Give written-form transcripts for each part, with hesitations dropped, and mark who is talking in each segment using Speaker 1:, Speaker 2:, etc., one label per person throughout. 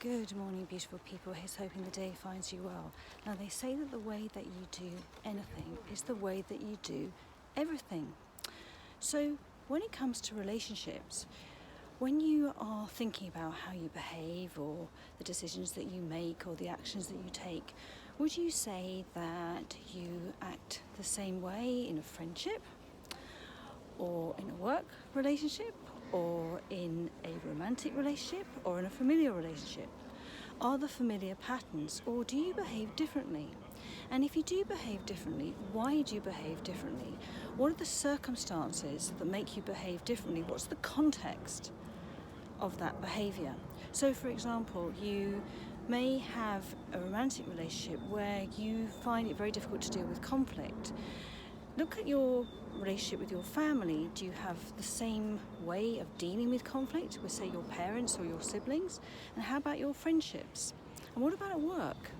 Speaker 1: Good morning, beautiful people. Here's hoping the day finds you well. Now, they say that the way that you do anything is the way that you do everything. So when it comes to relationships, when you are thinking about how you behave or the decisions that you make or the actions that you take, would you say that you act the same way in a friendship or in a work relationship or in a romantic relationship or in a familiar relationship? Are there familiar patterns, or do you behave differently? And if you do behave differently, why do you behave differently? What are the circumstances that make you behave differently? What's the context of that behaviour? So, for example, you may have a romantic relationship where you find it very difficult to deal with conflict. Look at your relationship with your family. Do you have the same way of dealing with conflict with, say, your parents or your siblings? And how about your friendships? And what about at work?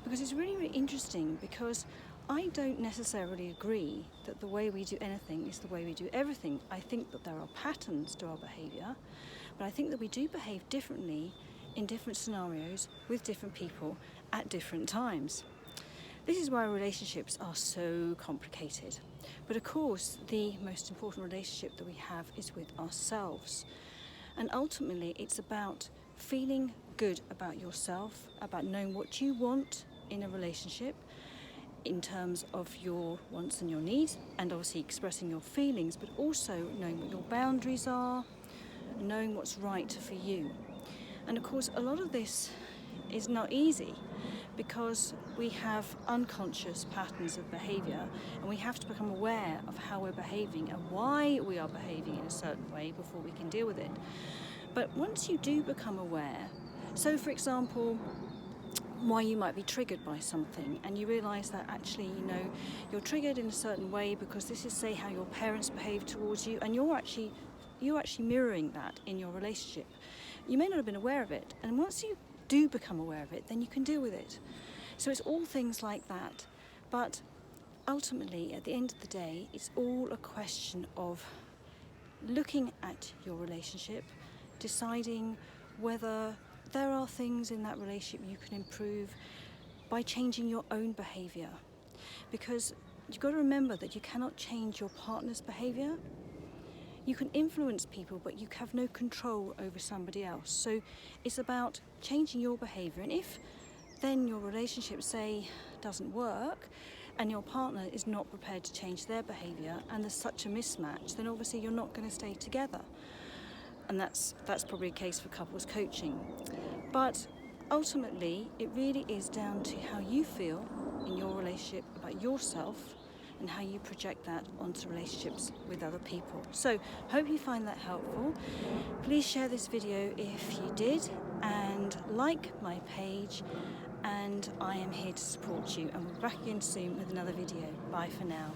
Speaker 1: Because it's really, really interesting, because I don't necessarily agree that the way we do anything is the way we do everything. I think that there are patterns to our behaviour, but I think that we do behave differently in different scenarios with different people at different times. This is why relationships are so complicated. But of course, the most important relationship that we have is with ourselves. And ultimately, it's about feeling good about yourself, about knowing what you want in a relationship in terms of your wants and your needs, and obviously expressing your feelings, but also knowing what your boundaries are, knowing what's right for you. And of course, a lot of this is not easy, because we have unconscious patterns of behaviour, and we have to become aware of how we're behaving and why we are behaving in a certain way before we can deal with it. But once you do become aware, so for example, why you might be triggered by something, and you realise that actually, you're triggered in a certain way because this is, say, how your parents behave towards you, and you're actually mirroring that in your relationship. You may not have been aware of it, and once you do become aware of it, then you can deal with it. So it's all things like that. But ultimately, at the end of the day, it's all a question of looking at your relationship, deciding whether there are things in that relationship you can improve by changing your own behaviour. Because you've got to remember that you cannot change your partner's behaviour. You can influence people, but you have no control over somebody else. So it's about changing your behaviour. And if then your relationship, say, doesn't work, and your partner is not prepared to change their behaviour, and there's such a mismatch, then obviously you're not going to stay together. And that's probably a case for couples coaching. But ultimately, it really is down to how you feel in your relationship about yourself, and how you project that onto relationships with other people. So, hope you find that helpful. Please share this video if you did, and like my page, and I am here to support you, and we'll be back again soon with another video. Bye for now.